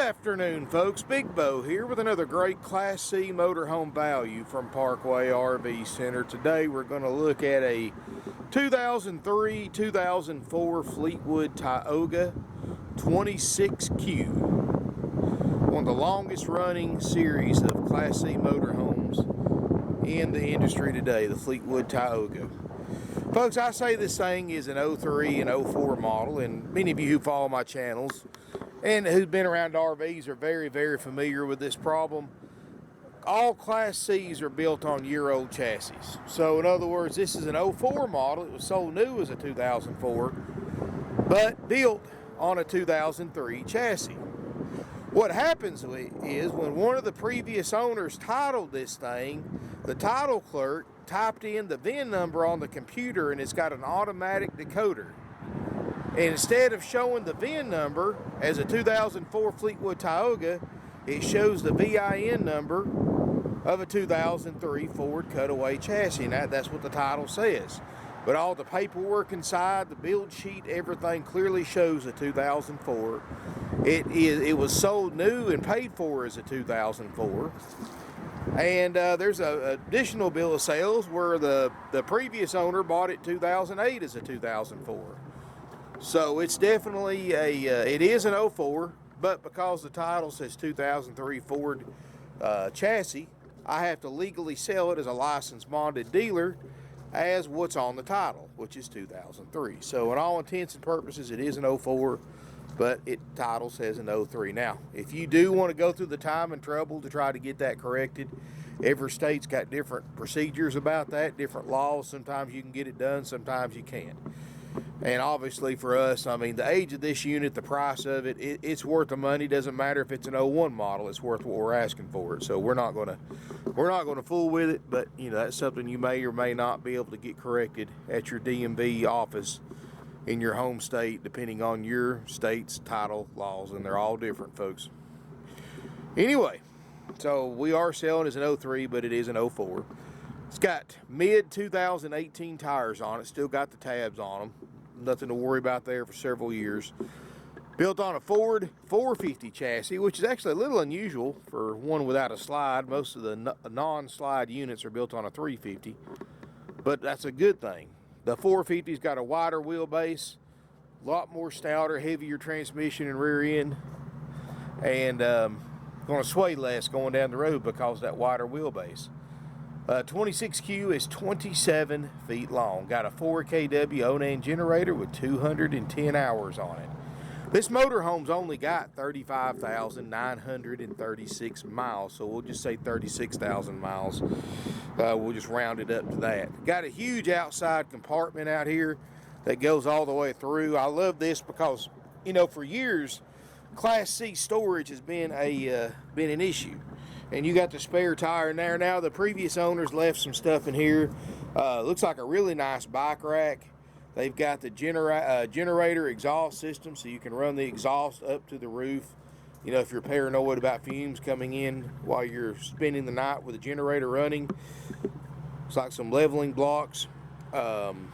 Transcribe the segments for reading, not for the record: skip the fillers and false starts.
afternoon, folks. Big Bo here with another great Class C motorhome value from Parkway RV Center. Today we're going to look at a 2003-2004 Fleetwood Tioga 26Q. One of the longest running series of Class C motorhomes in the industry today, the Fleetwood Tioga. Folks, I say this thing is an 03 and 04 model, and many of you who follow my channels and who've been around RVs are very, very familiar with this problem. All Class C's are built on year-old chassis. So in other words, this is an 04 model. It was sold new as a 2004, but built on a 2003 chassis. What happens is when one of the previous owners titled this thing, the title clerk typed in the VIN number on the computer, and it's got an automatic decoder. And instead of showing the VIN number as a 2004 Fleetwood Tioga, it shows the VIN number of a 2003 Ford Cutaway chassis. And that's what the title says. But all the paperwork inside, the build sheet, everything clearly shows a 2004. It was sold new and paid for as a 2004. And there's an additional bill of sales where the previous owner bought it 2008 as a 2004. So it's definitely it is an 04, but because the title says 2003 Ford chassis, I have to legally sell it as a licensed bonded dealer as what's on the title, which is 2003. So in all intents and purposes, it is an 04, but title says an 03. Now, if you do want to go through the time and trouble to try to get that corrected, every state's got different procedures about that, different laws. Sometimes you can get it done, sometimes you can't. And obviously for us, I mean, the age of this unit, the price of it, it's worth the money. Doesn't matter if it's an 01 model, it's worth what we're asking for it. So we're not gonna fool with it, but you know, that's something you may or may not be able to get corrected at your DMV office in your home state, depending on your state's title laws, and they're all different, folks. Anyway, so we are selling as an 03, but it is an 04. It's got mid-2018 tires on it, still got the tabs on them. Nothing to worry about there for several years. Built on a Ford 450 chassis, which is actually a little unusual for one without a slide. Most of the non-slide units are built on a 350, but that's a good thing. The 450's got a wider wheelbase, a lot more stouter, heavier transmission and rear end, and going to sway less going down the road because of that wider wheelbase. 26Q is 27 feet long. Got a 4 kW Onan generator with 210 hours on it. This motorhome's only got 35,936 miles, so we'll just say 36,000 miles. We'll just round it up to that. Got a huge outside compartment out here that goes all the way through. I love this because, you know, for years, Class C storage has been an issue. And you got the spare tire in there. Now the previous owners left some stuff in here. Looks like a really nice bike rack. They've got the generator exhaust system, so you can run the exhaust up to the roof. You know, if you're paranoid about fumes coming in while you're spending the night with the generator running. It's like some leveling blocks, some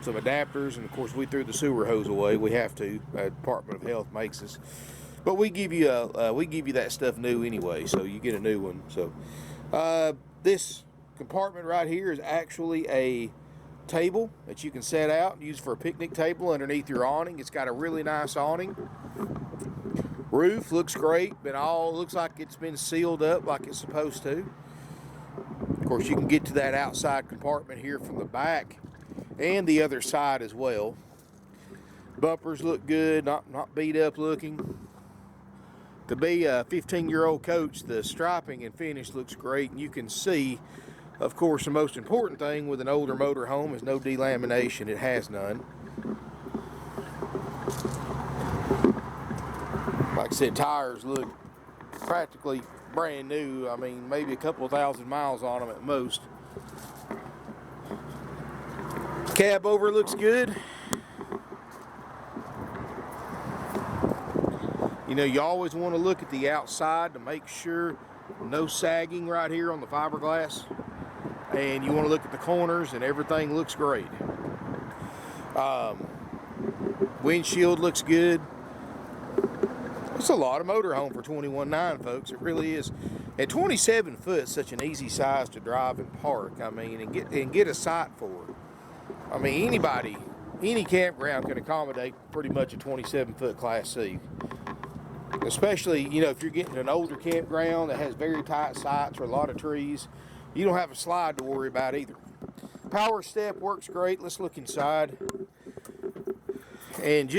adapters, and of course we threw the sewer hose away. We have to. Department of Health makes us. But we give you that stuff new anyway, so you get a new one. So this compartment right here is actually a table that you can set out and use for a picnic table underneath your awning. It's got a really nice awning. Roof looks great, but all looks like it's been sealed up like it's supposed to. Of course, you can get to that outside compartment here from the back and the other side as well. Bumpers look good, not beat up looking. To be a 15-year-old coach, the striping and finish looks great, and you can see, of course, the most important thing with an older motorhome is no delamination. It has none. Like I said, tires look practically brand new. I mean, maybe a couple of thousand miles on them at most. Cab over looks good. You know, you always want to look at the outside to make sure no sagging right here on the fiberglass. And you want to look at the corners, and everything looks great. Windshield looks good. It's a lot of motorhome for $21,900, folks. It really is. At 27 foot, such an easy size to drive and park. I mean, and get a site for. I mean, anybody, any campground can accommodate pretty much a 27 foot Class C. Especially, you know, if you're getting an older campground that has very tight sites or a lot of trees, you don't have a slide to worry about either. Power step works great. Let's look inside. And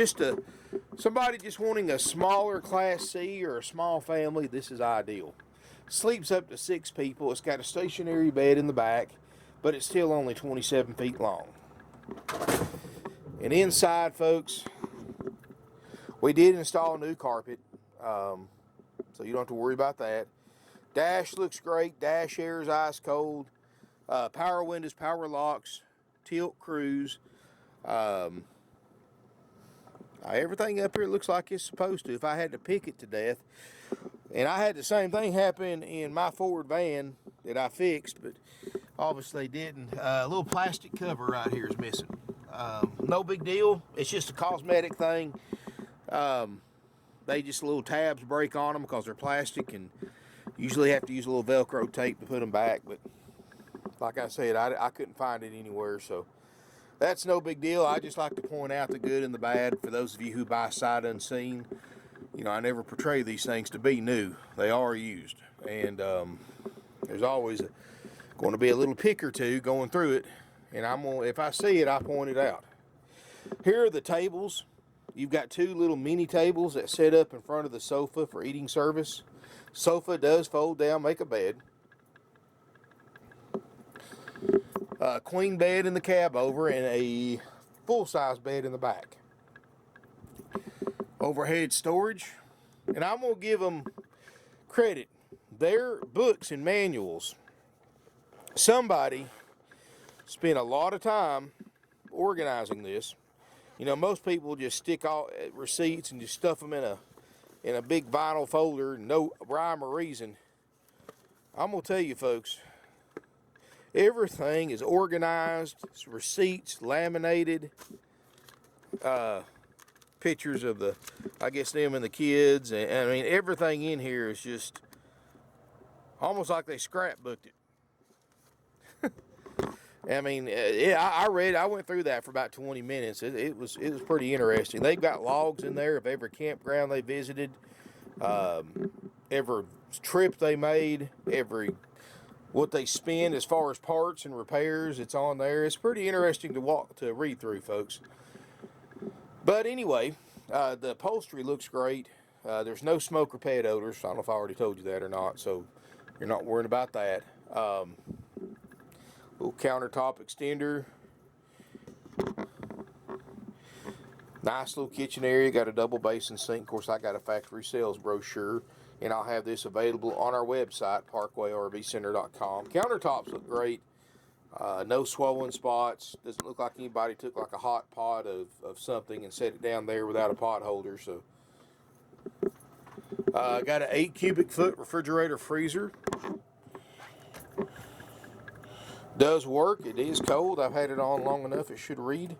somebody just wanting a smaller Class C or a small family, this is ideal. Sleeps up to 6 people. It's got a stationary bed in the back, but it's still only 27 feet long. And inside, folks, we did install new carpet, so you don't have to worry about that. Dash looks great. Dash air is ice cold. Power windows, power locks, tilt cruise. Everything up here looks like it's supposed to. If I had to pick it to death, and I had the same thing happen in my Ford van that I fixed, but obviously didn't. A little plastic cover right here is missing. No big deal. It's just a cosmetic thing. They just little tabs break on them because they're plastic, and usually have to use a little Velcro tape to put them back. But like I said, I couldn't find it anywhere, so that's no big deal. I just like to point out the good and the bad for those of you who buy sight unseen. You know, I never portray these things to be new. They are used, and there's always going to be a little pick or two going through it, and if I see it, I point it out. Here are the tables. You've got 2 little mini tables that set up in front of the sofa for eating service. Sofa does fold down, make a bed. Queen bed in the cab over, and a full-size bed in the back. Overhead storage, and I'm going to give them credit. Their books and manuals, somebody spent a lot of time organizing this. You know, most people just stick all receipts and just stuff them in a big vinyl folder, no rhyme or reason. I'm going to tell you, folks, everything is organized. It's receipts, laminated, pictures of them and the kids, and I mean, everything in here is just almost like they scrapbooked it. I mean, I went through that for about 20 minutes. It was pretty interesting. They've got logs in there of every campground they visited, every trip they made, what they spend as far as parts and repairs. It's on there. It's pretty interesting to read through, folks. But anyway, the upholstery looks great. There's no smoke or pet odors. I don't know if I already told you that or not, so you're not worried about that. Little countertop extender. Nice little kitchen area. Got a double basin sink. Of course, I got a factory sales brochure, and I'll have this available on our website, parkwayrvcenter.com. Countertops look great. No swollen spots. Doesn't look like anybody took like a hot pot of something and set it down there without a pot holder. So, got an 8 cubic foot refrigerator freezer. Does work. It is cold. I've had it on long enough. It should read.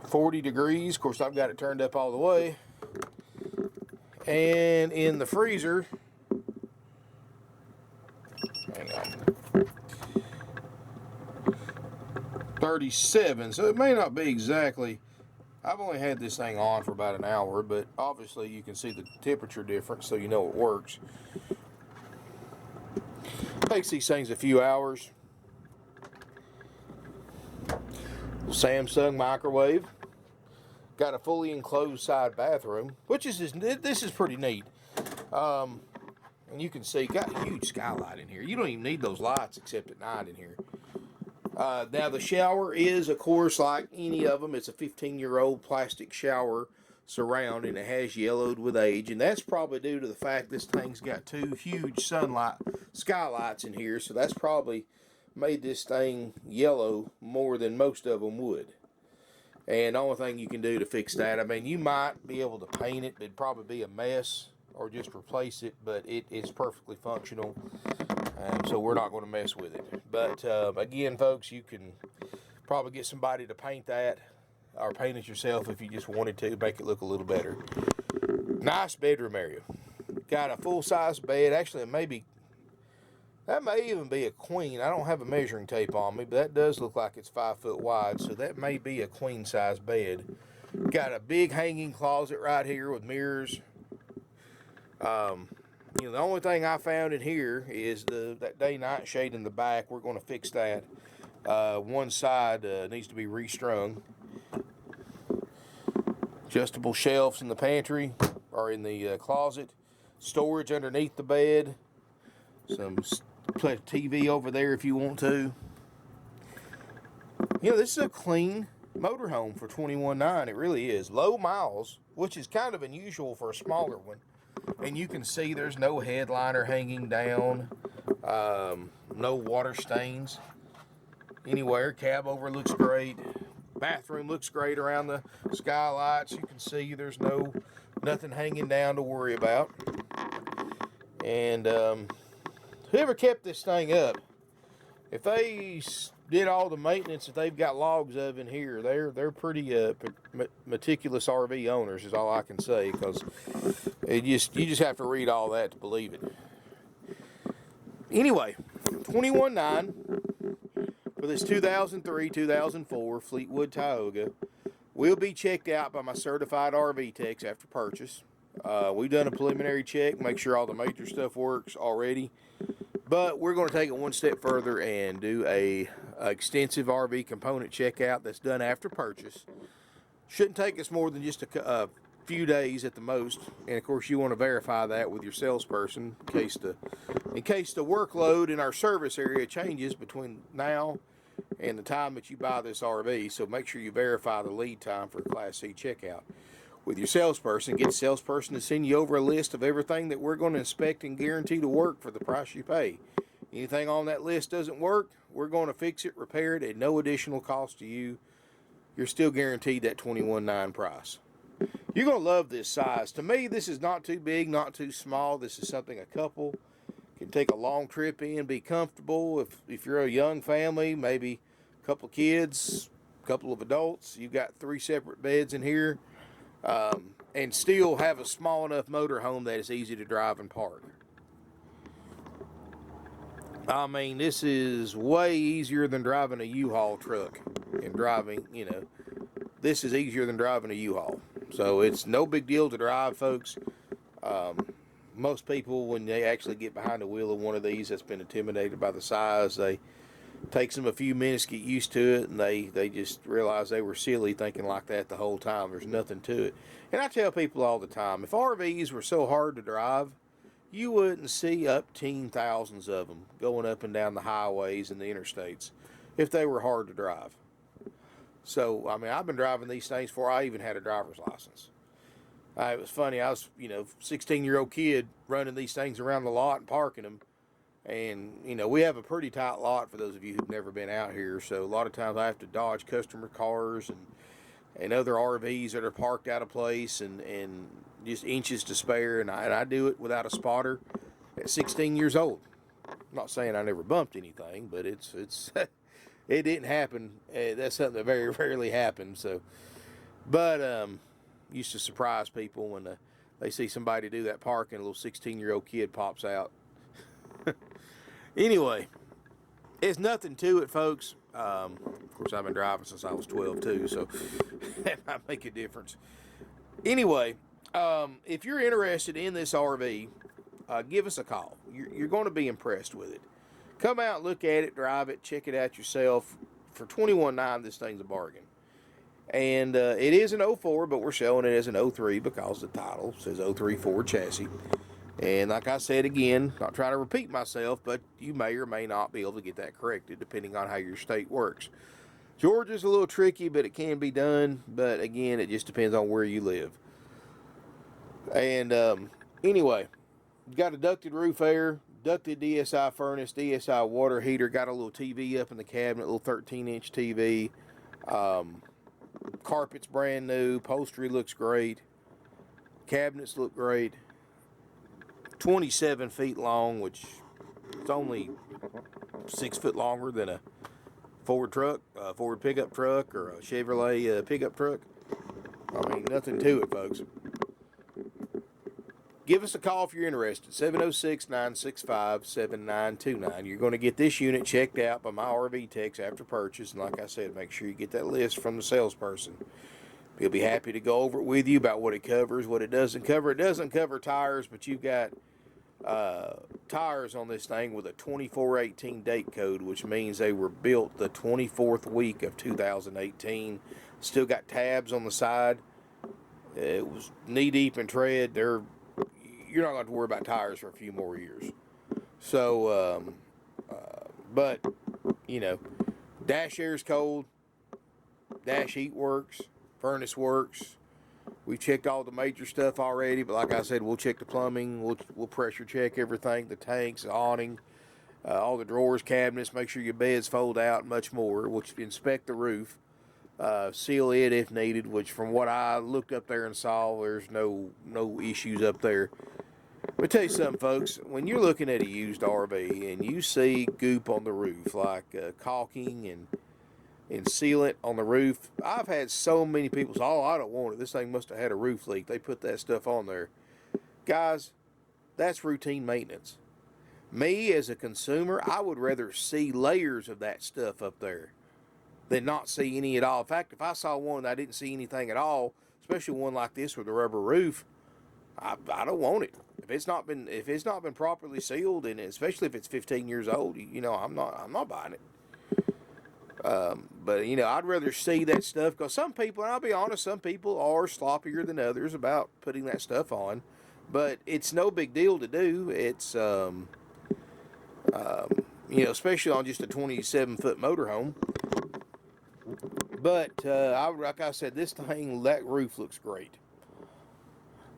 40 degrees. Of course, I've got it turned up all the way. And in the freezer, hang on, 37. So it may not be exactly. I've only had this thing on for about an hour, but obviously you can see the temperature difference, so you know it works. Takes these things a few hours. Samsung microwave. Got a fully enclosed side bathroom, this is pretty neat. And you can see, got a huge skylight in here. You don't even need those lights except at night in here. Now the shower is, of course, like any of them, it's a 15-year-old plastic shower surround, and it has yellowed with age, and that's probably due to the fact this thing's got 2 huge skylights in here, so that's probably made this thing yellow more than most of them would. And the only thing you can do to fix that, I mean, you might be able to paint it, it'd probably be a mess, or just replace it, but it is perfectly functional, so we're not going to mess with it. But again, folks, you can probably get somebody to paint that. or paint it yourself if you just wanted to make it look a little better. Nice bedroom area. Got a full-size bed. Actually, that may even be a queen. I don't have a measuring tape on me, but that does look like it's 5 foot wide, so that may be a queen-size bed. Got a big hanging closet right here with mirrors. The only thing I found in here is that day-night shade in the back. We're going to fix that. One side needs to be restrung. Adjustable shelves in the pantry or in the closet. Storage underneath the bed. Some TV over there if you want to. This is a clean motorhome for $21,900. It really is. Low miles, which is kind of unusual for a smaller one. And you can see there's no headliner hanging down. No water stains anywhere. Cab over looks great. Bathroom looks great around the skylights. You can see there's nothing hanging down to worry about. And whoever kept this thing up, if they did all the maintenance that they've got logs of in here, they're pretty meticulous RV owners, is all I can say, because you just have to read all that to believe it. Anyway, $21,900 for this 2003-2004 Fleetwood Tioga. Will be checked out by my certified RV techs after purchase. We've done a preliminary check, make sure all the major stuff works already. But we're going to take it one step further and do a extensive RV component checkout that's done after purchase. Shouldn't take us more than just a few days at the most. And of course, you want to verify that with your salesperson in case the workload in our service area changes between now and the time that you buy this RV. So make sure you verify the lead time for a Class C checkout with your salesperson. Get the salesperson to send you over a list of everything that we're going to inspect and guarantee to work for the price you pay. Anything on that list doesn't work, we're going to fix it, repair it at no additional cost to you. You're still guaranteed that $21,900 price. You're going to love this size. To me, this is not too big, not too small. This is something a couple can take a long trip in, be comfortable. If you're a young family, maybe a couple kids, a couple of adults, you've got 3 separate beds in here. And still have a small enough motorhome that it's easy to drive and park. I mean, this is way easier than driving a U-Haul truck and driving, this is easier than driving a U-Haul. So it's no big deal to drive, folks. Most people, when they actually get behind the wheel of one of these that's been intimidated by the size, takes them a few minutes to get used to it, and they just realize they were silly thinking like that the whole time. There's nothing to it. And I tell people all the time, if RVs were so hard to drive, you wouldn't see upteen thousands of them going up and down the highways and the interstates if they were hard to drive. So, I mean, I've been driving these things before I even had a driver's license. It was funny. I was, 16-year-old kid running these things around the lot and parking them. And, we have a pretty tight lot for those of you who've never been out here. So a lot of times I have to dodge customer cars and other RVs that are parked out of place and just inches to spare. And I do it without a spotter at 16 years old. I'm not saying I never bumped anything, but it's it didn't happen. That's something that very rarely happens. So, but used to surprise people when they see somebody do that parking. A little 16-year-old kid pops out. Anyway, it's nothing to it, folks. Of course, I've been driving since I was 12 too, so that might make a difference. Anyway, if you're interested in this RV, give us a call. You're going to be impressed with it. Come out, look at it, drive it, check it out yourself. For $21,900, this thing's a bargain. And it is an 04, but we're showing it as an 03 because the title says 03 Ford chassis. And like I said again, not trying to repeat myself, but you may or may not be able to get that corrected depending on how your state works. Georgia's a little tricky, but it can be done. But again, it just depends on where you live. And anyway, got a ducted roof air, ducted DSI furnace, DSI water heater, got a little TV up in the cabinet, a little 13-inch TV. Carpet's brand new, upholstery looks great, cabinets look great. 27 feet long, which is only 6 foot longer than a Ford truck, Ford pickup truck, or a Chevrolet pickup truck. I mean, nothing to it, folks. Give us a call if you're interested, 706-965-7929. You're going to get this unit checked out by my RV techs after purchase, and like I said, make sure you get that list from the salesperson. He'll be happy to go over it with you about what it covers, what it doesn't cover. It doesn't cover tires, but you've got tires on this thing with a 2418 date code, which means they were built the 24th week of 2018. Still got tabs on the side. It was knee-deep in tread. You're not going to have to worry about tires for a few more years. So, but, you know, dash air's cold, dash heat works, furnace works. We've checked all the major stuff already, but like I said, we'll check the plumbing, we'll pressure check everything, the tanks, the awning, all the drawers, cabinets, make sure your beds fold out, and much more. We'll inspect the roof, seal it if needed, which from what I looked up there and saw, there's no issues up there. Let me tell you something, folks. When you're looking at a used RV and you see goop on the roof, like caulking and sealant on the roof, I've had so many people say, oh, I don't want it. This thing must have had a roof leak. They put that stuff on there. Guys, that's routine maintenance. Me, as a consumer, I would rather see layers of that stuff up there than not see any at all. In fact, if I saw one and I didn't see anything at all, especially one like this with a rubber roof, I don't want it. If it's not been properly sealed, and especially if it's 15 years old, you know, I'm not buying it. But, you know, I'd rather see that stuff, because some people, and I'll be honest, some people are sloppier than others about putting that stuff on, but it's no big deal to do. It's, you know, especially on just a 27-foot motorhome. But, like I said, this thing, that roof looks great.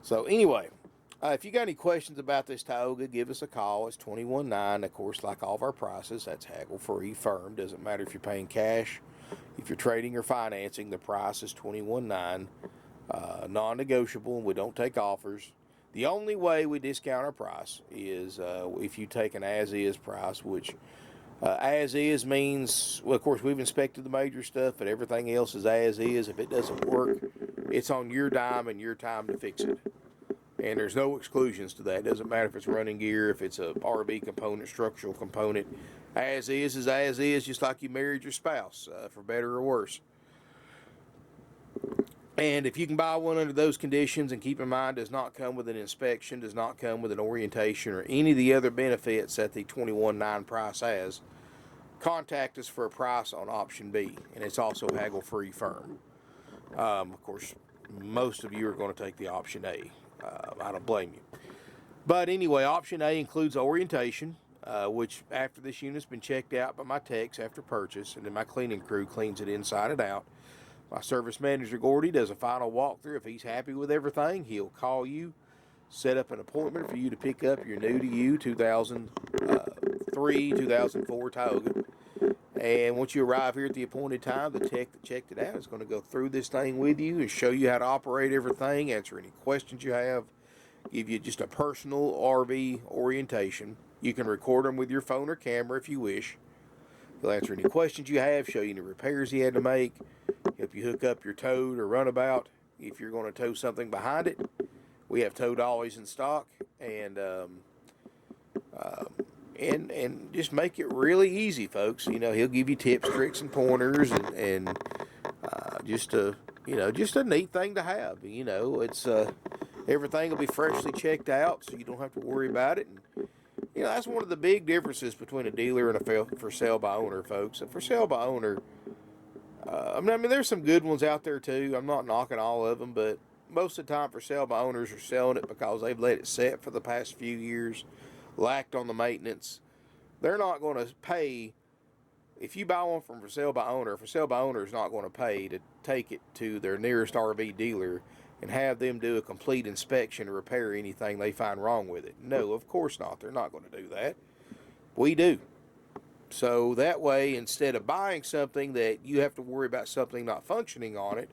So, anyway, if you got any questions about this Tioga, give us a call. It's 21.9. Of course, like all of our prices, that's haggle-free, firm. Doesn't matter if you're paying cash, if you're trading or financing. The price is 21.9. Non-negotiable, and we don't take offers. The only way we discount our price is if you take an as-is price, which as-is means, well, of course, we've inspected the major stuff, but everything else is as-is. If it doesn't work, it's on your dime and your time to fix it. And there's no exclusions to that. It doesn't matter if it's running gear, if it's a RV component, structural component. As is, just like you married your spouse, for better or worse. And if you can buy one under those conditions, and keep in mind, does not come with an inspection, does not come with an orientation, or any of the other benefits that the 21.9 price has, contact us for a price on option B. And it's also haggle-free, firm. Of course, most of you are going to take the option A. I don't blame you. But anyway, option A includes orientation, which after this unit's been checked out by my techs after purchase, and then my cleaning crew cleans it inside and out. My service manager, Gordy, does a final walkthrough. If he's happy with everything, he'll call you, set up an appointment for you to pick up your new-to-you 2003, 2004 Tioga. And once you arrive here at the appointed time, the tech that checked it out is going to go through this thing with you and show you how to operate everything, answer any questions you have, give you just a personal RV orientation. You can record them with your phone or camera if you wish. He'll answer any questions you have, show you any repairs he had to make, help you hook up your towed or runabout if you're going to tow something behind it. We have tow dollies in stock, and just make it really easy, folks. You know, he'll give you tips, tricks, and pointers, and just a neat thing to have. You know, it's everything will be freshly checked out, so you don't have to worry about it. And you know, that's one of the big differences between a dealer and a for sale by owner, folks. A for sale by owner, I mean, there's some good ones out there too. I'm not knocking all of them, but most of the time, for sale by owners are selling it because they've let it set for the past few years, lacked on the maintenance. They're not going to pay. If you buy one from for sale by owner is not going to pay to take it to their nearest RV dealer and have them do a complete inspection and repair anything they find wrong with it. No, of course not. They're not going to do that. We do. So that way, instead of buying something that you have to worry about something not functioning on it,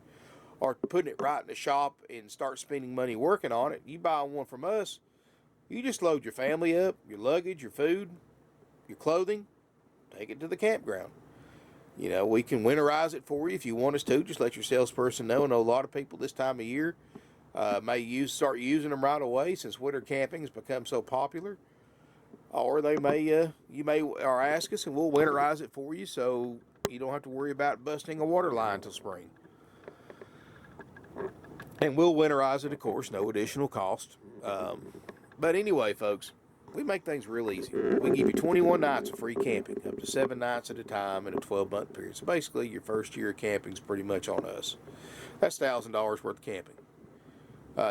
or putting it right in the shop and start spending money working on it, you buy one from us, you just load your family up, your luggage, your food, your clothing, take it to the campground. You know, we can winterize it for you if you want us to. Just let your salesperson know. I know a lot of people this time of year may start using them right away since winter camping has become so popular. Or they may, you may or ask us and we'll winterize it for you so you don't have to worry about busting a water line till spring. And we'll winterize it, of course, no additional cost. But anyway, folks, we make things real easy. We give you 21 nights of free camping, up to 7 nights at a time in a 12-month period. So basically, your first year of camping is pretty much on us. That's $1,000 worth of camping.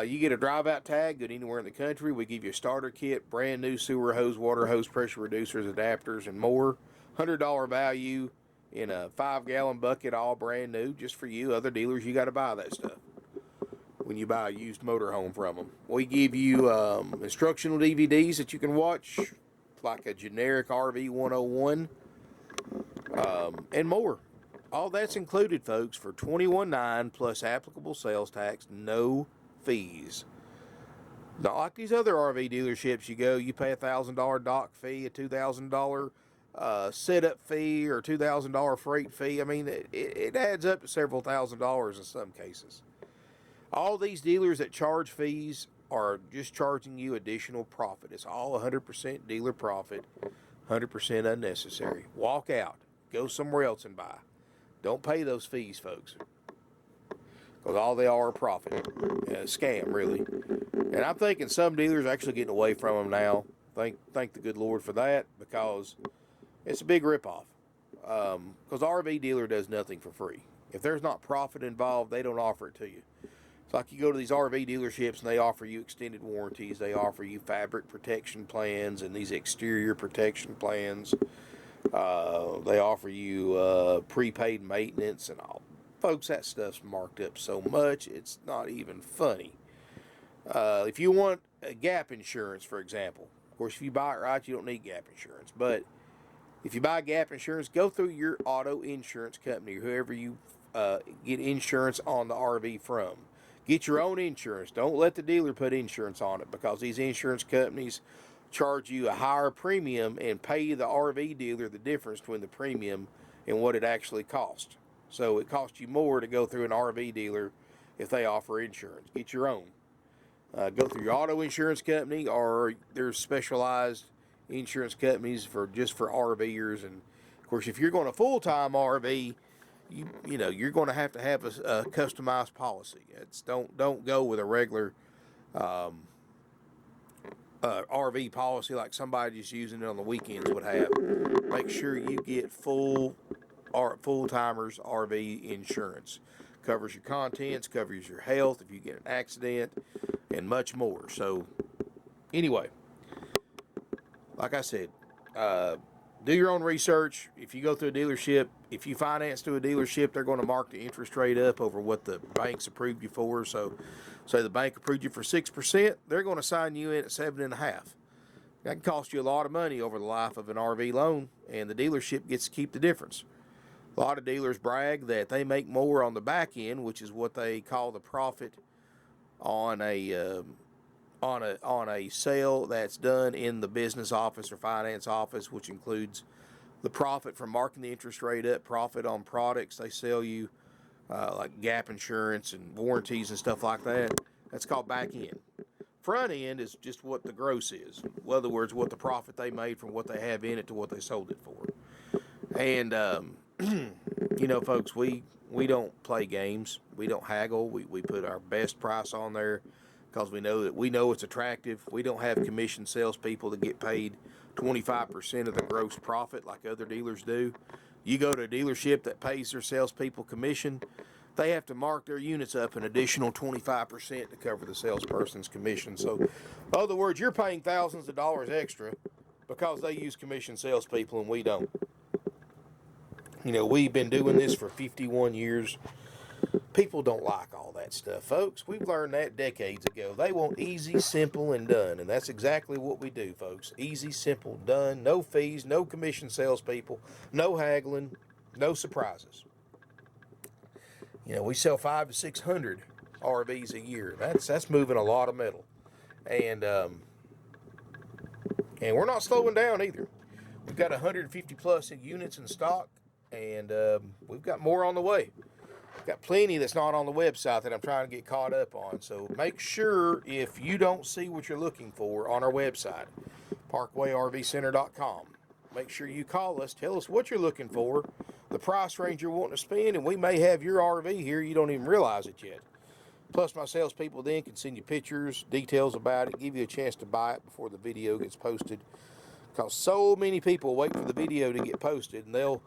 You get a drive-out tag, good anywhere in the country. We give you a starter kit, brand new sewer hose, water hose, pressure reducers, adapters, and more. $100 value in a 5-gallon bucket, all brand new, just for you. Other dealers, you got to buy that stuff when you buy a used motorhome from them. We give you instructional DVDs that you can watch, like a generic RV 101, and more. All that's included, folks, for $21,900 plus applicable sales tax, no fees. Not like these other RV dealerships, you pay a $1,000 dock fee, a $2,000 setup fee, or $2,000 freight fee. I mean, it adds up to several $1,000s in some cases. All these dealers that charge fees are just charging you additional profit. It's all 100% dealer profit, 100% unnecessary. Walk out. Go somewhere else and buy. Don't pay those fees, folks. Because all they are profit. A scam, really. And I'm thinking some dealers are actually getting away from them now. Thank the good Lord for that, because it's a big ripoff. Because RV dealer does nothing for free. If there's not profit involved, they don't offer it to you. It's like you go to these RV dealerships and they offer you extended warranties. They offer you fabric protection plans and these exterior protection plans. They offer you prepaid maintenance and all. Folks, that stuff's marked up so much, it's not even funny. If you want a gap insurance, for example, of course, if you buy it right, you don't need gap insurance. But if you buy gap insurance, go through your auto insurance company, or whoever you get insurance on the RV from. Get your own insurance. Don't let the dealer put insurance on it, because these insurance companies charge you a higher premium and pay the RV dealer the difference between the premium and what it actually costs. So it costs you more to go through an RV dealer if they offer insurance. Get your own. Go through your auto insurance company, or there's specialized insurance companies for RVers. And of course, if you're going a full-time RV, you know you're going to have a customized policy. Don't go with a regular RV policy like somebody just using it on the weekends would have. Make sure you get full-timers RV insurance. Covers your contents, covers your health if you get an accident, and much more. So anyway, like I said, do your own research. If you go through a dealership, if you finance through a dealership, they're going to mark the interest rate up over what the bank's approved you for. So say the bank approved you for 6%, they're going to sign you in at 7.5%. That can cost you a lot of money over the life of an RV loan, and the dealership gets to keep the difference. A lot of dealers brag that they make more on the back end, which is what they call the profit on a sale that's done in the business office or finance office, which includes the profit from marking the interest rate up, profit on products they sell you, like gap insurance and warranties and stuff like that. That's called back end. Front end is just what the gross is. In other words, what the profit they made from what they have in it to what they sold it for. And you know, folks, we don't play games. We don't haggle. We put our best price on there because we know it's attractive. We don't have commission salespeople that get paid 25% of the gross profit like other dealers do. You go to a dealership that pays their salespeople commission, they have to mark their units up an additional 25% to cover the salesperson's commission. So, in other words, you're paying thousands of dollars extra because they use commission salespeople and we don't. You know, we've been doing this for 51 years. People don't like all that stuff, folks. We've learned that decades ago. They want easy, simple, and done. And that's exactly what we do, folks. Easy, simple, done. No fees, no commission salespeople, no haggling, no surprises. You know, we sell 500 to 600 RVs a year. That's moving a lot of metal. And we're not slowing down either. We've got 150 plus units in stock. and we've got more on the way. Got plenty that's not on the website that I'm trying to get caught up on. So make sure if you don't see what you're looking for on our website, parkwayrvcenter.com, make sure you call us, tell us what you're looking for, the price range you're wanting to spend, and we may have your RV here. You don't even realize it yet. Plus, my salespeople then can send you pictures, details about it, give you a chance to buy it before the video gets posted. Because so many people wait for the video to get posted, and they'll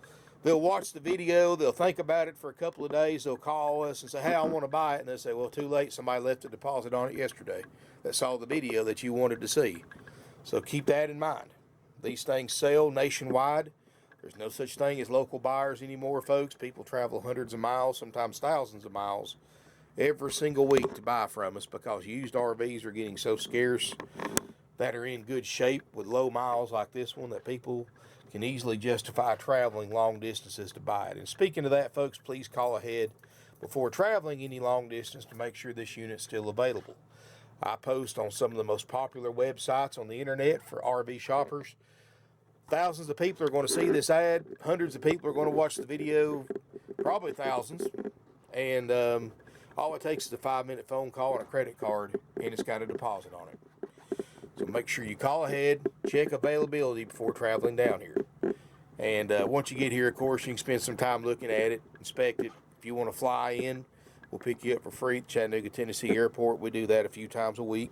watch the video, they'll think about it for a couple of days, they'll call us and say, hey, I want to buy it, and they'll say, well, too late, somebody left a deposit on it yesterday that saw the video that you wanted to see. So keep that in mind. These things sell nationwide. There's no such thing as local buyers anymore, folks. People travel hundreds of miles, sometimes thousands of miles, every single week to buy from us because used RVs are getting so scarce that are in good shape with low miles like this one that people can easily justify traveling long distances to buy it. And speaking of that, folks, please call ahead before traveling any long distance to make sure this unit's still available. I post on some of the most popular websites on the internet for RV shoppers. Thousands of people are going to see this ad. Hundreds of people are going to watch the video, probably thousands. And all it takes is a 5-minute phone call and a credit card, and it's got a deposit on it. So make sure you call ahead, check availability before traveling down here. And once you get here, of course, you can spend some time looking at it, inspect it. If you want to fly in, we'll pick you up for free at Chattanooga, Tennessee Airport. We do that a few times a week.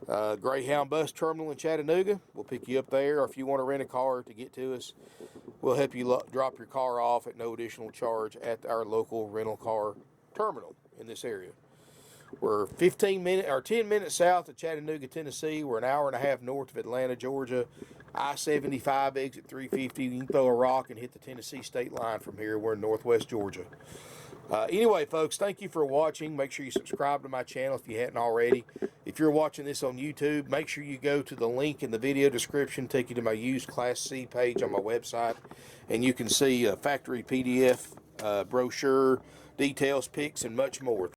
Greyhound Bus Terminal in Chattanooga, we'll pick you up there. Or if you want to rent a car to get to us, we'll help you drop your car off at no additional charge at our local rental car terminal in this area. We're 10 minutes south of Chattanooga, Tennessee. We're an hour and a half north of Atlanta, Georgia. I-75, exit 350. You can throw a rock and hit the Tennessee state line from here. We're in northwest Georgia. Anyway, folks, thank you for watching. Make sure you subscribe to my channel if you hadn't already. If you're watching this on YouTube, make sure you go to the link in the video description, take you to my used Class C page on my website, and you can see a factory PDF, brochure, details, pics, and much more.